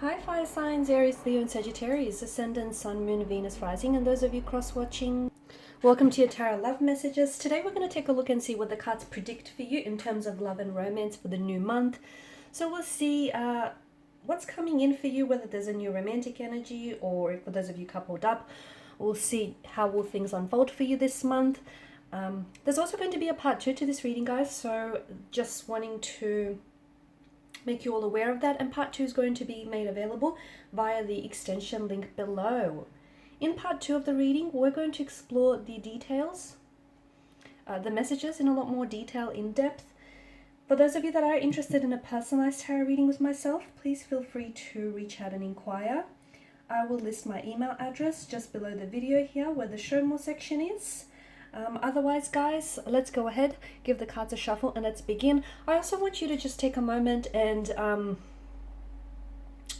Hi fire signs, Aries, Leo and Sagittarius, Ascendant, Sun, Moon, Venus, Rising, and those of you cross-watching. Welcome to your Tarot Love Messages. Today we're going to take a look and see what the cards predict for you in terms of love and romance for the new month. So we'll see what's coming in for you, whether there's a new romantic energy or for those of you coupled up. We'll see how will things unfold for you this month. There's also going to be a part 2 to this reading, guys, so just wanting to make you all aware of that, and part 2 is going to be made available via the extension link below. In part 2 of the reading, we're going to explore the details, the messages in a lot more detail, in depth. For those of you that are interested in a personalized tarot reading with myself, please feel free to reach out and inquire. I will list my email address just below the video here where the show more section is. Otherwise, guys, let's go ahead, give the cards a shuffle, and let's begin. I also want you to just take a moment and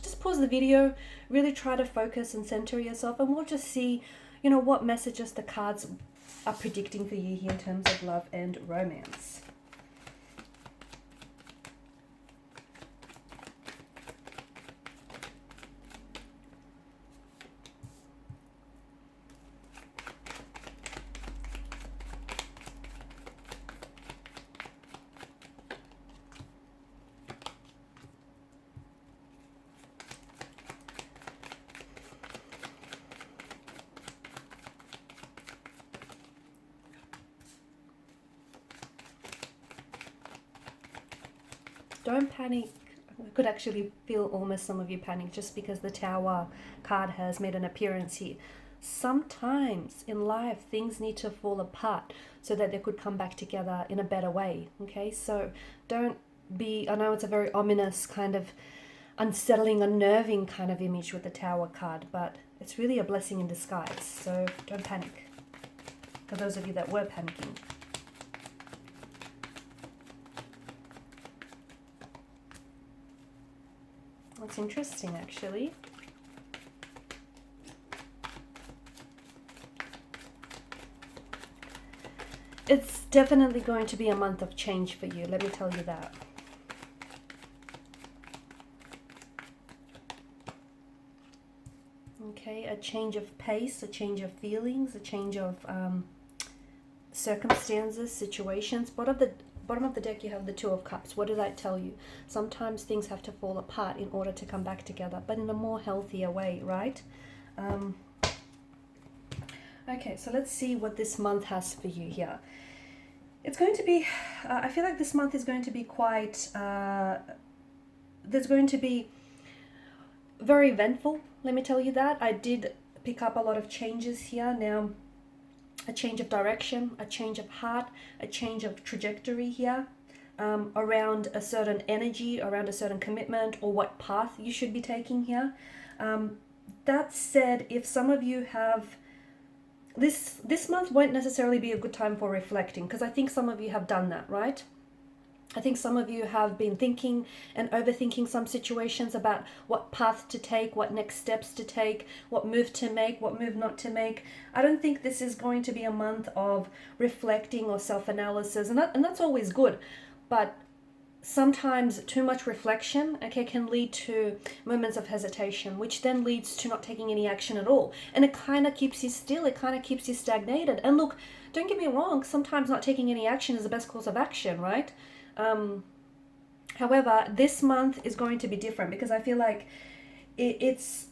just pause the video, really try to focus and center yourself, and we'll just see, what messages the cards are predicting for you here in terms of love and romance. Don't panic. I could actually feel almost some of you panic just because the Tower card has made an appearance here. Sometimes in life things need to fall apart so that they could come back together in a better way. Okay, so don't be, I know it's a very ominous kind of unsettling, unnerving kind of image with the Tower card, but it's really a blessing in disguise. So don't panic. For those of you that were panicking. That's interesting, actually. It's definitely going to be a month of change for you, let me tell you that. Okay, a change of pace, a change of feelings, a change of circumstances, situations. Bottom of the deck, you have the Two of Cups. What did I tell you? Sometimes things have to fall apart in order to come back together, but in a more healthier way, right? Okay, so let's see what this month has for you here. It's going to be, I feel like this month is going to be quite, there's going to be very eventful, let me tell you that. I did pick up a lot of changes here. Now, a change of direction, a change of heart, a change of trajectory here, around a certain energy, around a certain commitment, or what path you should be taking here. That said, if some of you have, this month won't necessarily be a good time for reflecting, because I think some of you have done that, right? I think some of you have been thinking and overthinking some situations about what path to take, what next steps to take, what move to make, what move not to make. I don't think this is going to be a month of reflecting or self-analysis, and that's always good. But sometimes too much reflection, okay, can lead to moments of hesitation, which then leads to not taking any action at all. And it kind of keeps you still, it kind of keeps you stagnated. And look, don't get me wrong, sometimes not taking any action is the best course of action, right? However, this month is going to be different because I feel like it's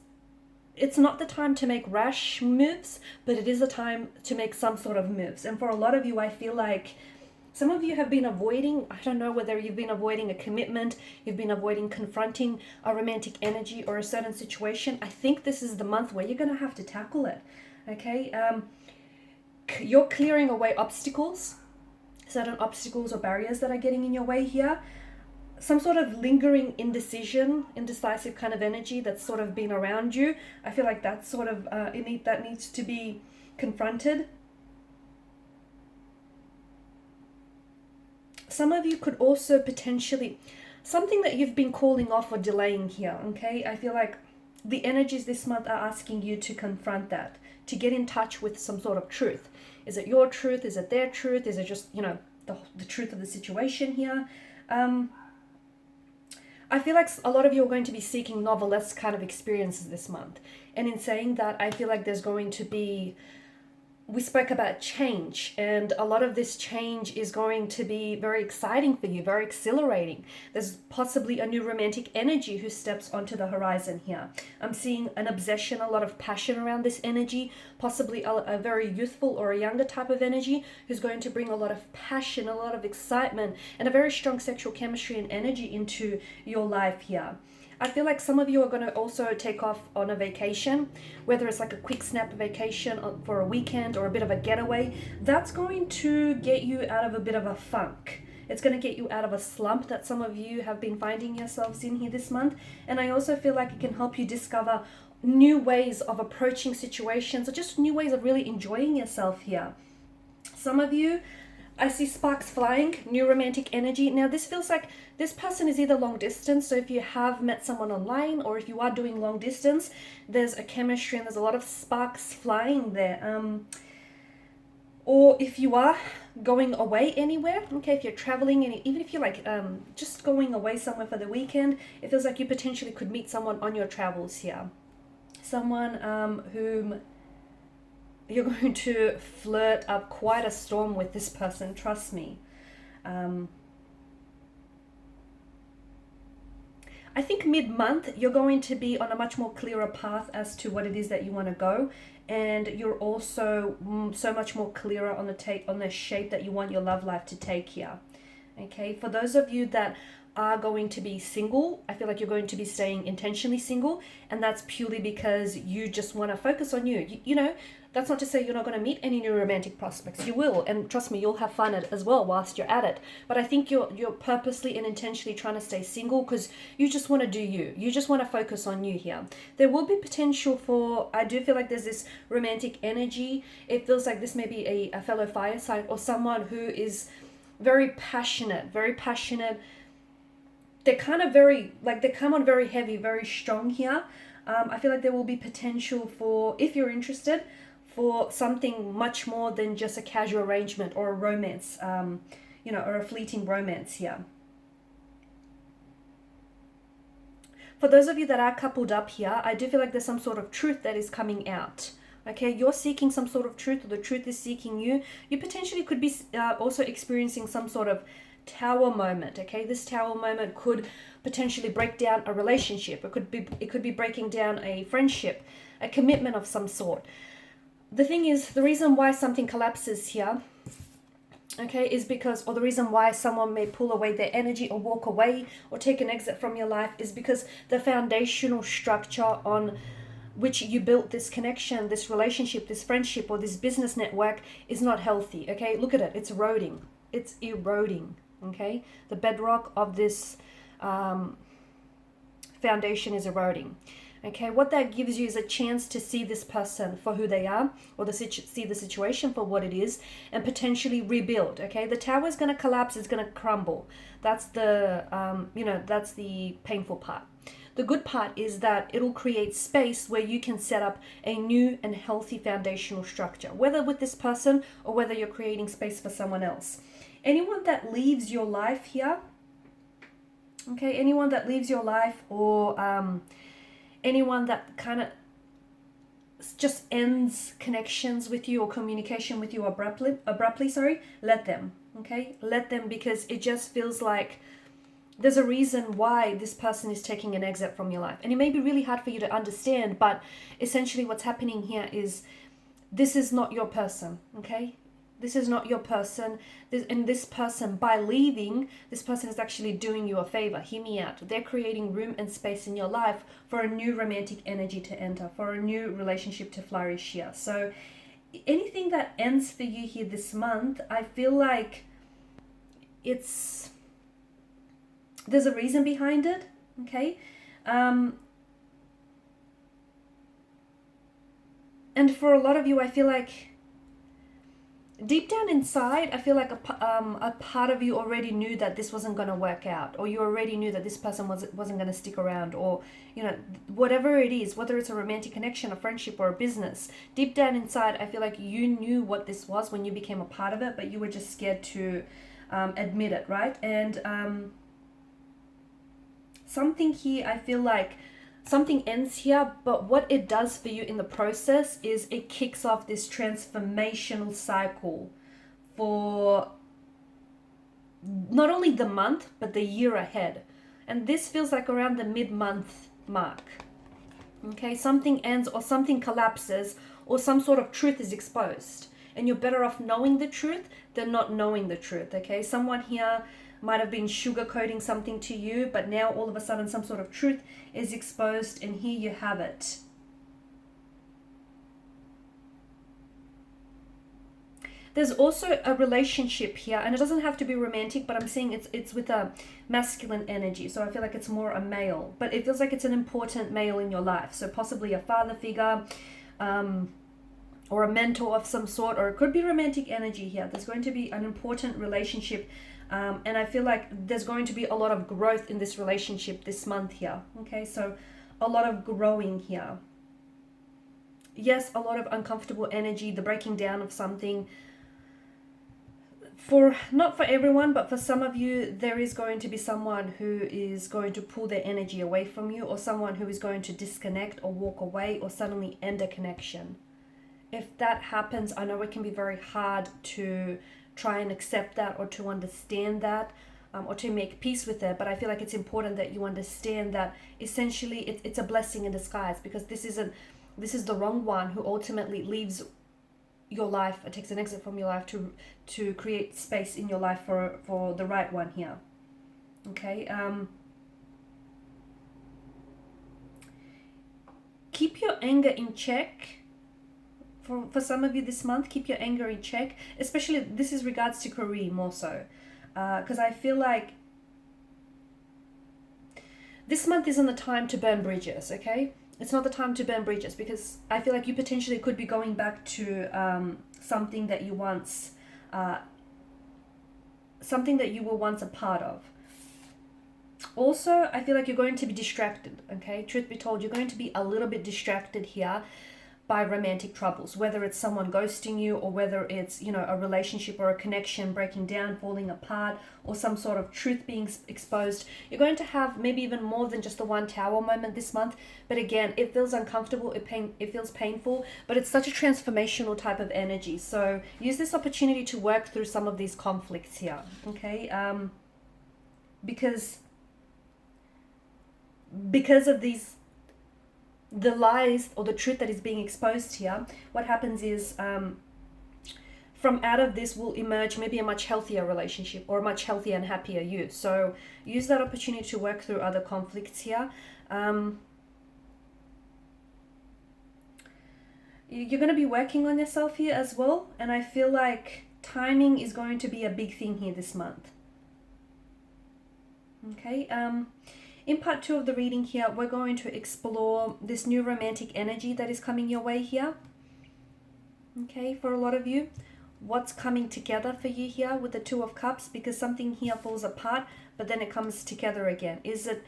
not the time to make rash moves, but it is the time to make some sort of moves. And for a lot of you, I feel like some of you have been avoiding, I don't know whether you've been avoiding a commitment, you've been avoiding confronting a romantic energy or a certain situation. I think this is the month where you're going to have to tackle it, okay? You're clearing away obstacles, certain obstacles or barriers that are getting in your way here. Some sort of lingering indecisive kind of energy that's sort of been around you. I feel like that's sort of, that needs to be confronted. Some of you could also potentially, something that you've been calling off or delaying here, okay? I feel like the energies this month are asking you to confront that, to get in touch with some sort of truth. Is it your truth? Is it their truth? Is it just, the truth of the situation here? I feel like a lot of you are going to be seeking novelesque kind of experiences this month. And in saying that, I feel like there's going to be, we spoke about change, and a lot of this change is going to be very exciting for you, very exhilarating. There's possibly a new romantic energy who steps onto the horizon here. I'm seeing an obsession, a lot of passion around this energy, possibly a very youthful or a younger type of energy who's going to bring a lot of passion, a lot of excitement, and a very strong sexual chemistry and energy into your life here. I feel like some of you are going to also take off on a vacation, whether it's like a quick snap vacation for a weekend or a bit of a getaway. That's going to get you out of a bit of a funk. It's going to get you out of a slump that some of you have been finding yourselves in here this month. And I also feel like it can help you discover new ways of approaching situations, or just new ways of really enjoying yourself here. Some of you, I see sparks flying, new romantic energy. Now this feels like this person is either long distance, so if you have met someone online, or if you are doing long distance, there's a chemistry and there's a lot of sparks flying there. Or if you are going away anywhere, okay, if you're traveling, and even if you're like just going away somewhere for the weekend, it feels like you potentially could meet someone on your travels here. Someone whom you're going to flirt up quite a storm with this person, trust me. I think mid-month you're going to be on a much more clearer path as to what it is that you want to go, and you're also so much more clearer on the shape that you want your love life to take here. Okay, for those of you that are going to be single, I feel like you're going to be staying intentionally single, and that's purely because you just want to focus on you. You know, that's not to say you're not going to meet any new romantic prospects. You will, and trust me, you'll have fun as well whilst you're at it. But I think you're purposely and intentionally trying to stay single because you just want to do you. You just want to focus on you here. There will be potential for, I do feel like there's this romantic energy. It feels like this may be a fellow fire sign or someone who is very passionate, very passionate. They're kind of very, like, they come on very heavy, very strong here. I feel like there will be potential for, if you're interested, for something much more than just a casual arrangement or a romance, you know, or a fleeting romance here. For those of you that are coupled up here, I do feel like there's some sort of truth that is coming out. Okay, you're seeking some sort of truth, or the truth is seeking you. You potentially could be also experiencing some sort of tower moment. Okay, this tower moment could potentially break down a relationship. It could be breaking down a friendship, a commitment of some sort. The thing is, the reason why something collapses here, okay, is because, or the reason why someone may pull away their energy or walk away or take an exit from your life is because the foundational structure on which you built this connection, this relationship, this friendship, or this business network is not healthy. Okay, look at it, it's eroding. It's eroding. Okay, the bedrock of this foundation is eroding. Okay, what that gives you is a chance to see this person for who they are, or see the situation for what it is, and potentially rebuild. Okay, the tower is going to collapse, it's going to crumble. That's the that's the painful part. The good part is that it'll create space where you can set up a new and healthy foundational structure, whether with this person or whether you're creating space for someone else. Anyone that leaves your life here, okay, anyone that leaves your life, or anyone that kind of just ends connections with you or communication with you abruptly, let them, okay? Let them, because it just feels like there's a reason why this person is taking an exit from your life. And it may be really hard for you to understand, but essentially what's happening here is this is not your person, okay? This is not your person. This person, by leaving, this person is actually doing you a favor. Hear me out. They're creating room and space in your life for a new romantic energy to enter, for a new relationship to flourish here. So anything that ends for you here this month, I feel like there's a reason behind it, okay? And for a lot of you, I feel like deep down inside, I feel like a part of you already knew that this wasn't going to work out, or you already knew that this person wasn't going to stick around, or, you know, whatever it is, whether it's a romantic connection, a friendship, or a business. Deep down inside, I feel like you knew what this was when you became a part of it, but you were just scared to admit it, right? And something here, I feel like something ends here, but what it does for you in the process is it kicks off this transformational cycle for not only the month, but the year ahead. And this feels like around the mid-month mark. Okay, something ends or something collapses or some sort of truth is exposed. And you're better off knowing the truth than not knowing the truth, okay? Someone here might have been sugarcoating something to you, but now all of a sudden some sort of truth is exposed, and here you have it. There's also a relationship here, and it doesn't have to be romantic, but I'm seeing it's with a masculine energy, so I feel like it's more a male, but it feels like it's an important male in your life, so possibly a father figure, or a mentor of some sort, or it could be romantic energy here. There's going to be an important relationship, and I feel like there's going to be a lot of growth in this relationship this month here. Okay, so a lot of growing here. Yes, a lot of uncomfortable energy, the breaking down of something. Not for everyone, but for some of you, there is going to be someone who is going to pull their energy away from you, or someone who is going to disconnect or walk away or suddenly end a connection. If that happens, I know it can be very hard to try and accept that or to understand that, or to make peace with it, but I feel like it's important that you understand that essentially it's a blessing in disguise, because this is the wrong one who ultimately leaves your life, it takes an exit from your life to create space in your life for the right one here. Okay, keep your anger in check. For some of you this month, keep your anger in check, especially this is regards to career more so, because I feel like this month isn't the time to burn bridges, okay? It's not the time to burn bridges, because I feel like you potentially could be going back to something that you once, something that you were once a part of. Also, I feel like you're going to be distracted, okay? Truth be told, you're going to be a little bit distracted here by romantic troubles, whether it's someone ghosting you, or whether it's, you know, a relationship or a connection breaking down, falling apart, or some sort of truth being exposed. You're going to have maybe even more than just the one tower moment this month, but again, it feels uncomfortable, it feels painful, but it's such a transformational type of energy. So use this opportunity to work through some of these conflicts here, okay? Because of the lies or the truth that is being exposed here, what happens is from out of this will emerge maybe a much healthier relationship, or a much healthier and happier you. So use that opportunity to work through other conflicts here. You're going to be working on yourself here as well, and I feel like timing is going to be a big thing here this month. Okay, in part 2 of the reading here, we're going to explore this new romantic energy that is coming your way here. Okay, for a lot of you, what's coming together for you here with the Two of Cups, because something here falls apart, but then it comes together again. Is it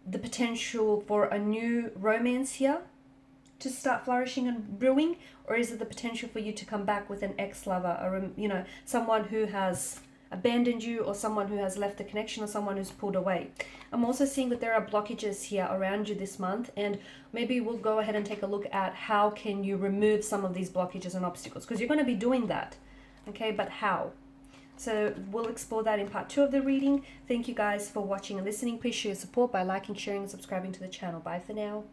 the potential for a new romance here to start flourishing and brewing, or is it the potential for you to come back with an ex-lover, or, you know, someone who has abandoned you, or someone who has left the connection, or someone who's pulled away? I'm also seeing that there are blockages here around you this month, and maybe we'll go ahead and take a look at how can you remove some of these blockages and obstacles, because you're going to be doing that, okay? But how? So we'll explore that in part 2 of the reading. Thank you guys for watching and listening. Please show your support by liking, sharing, and subscribing to the channel. Bye for now.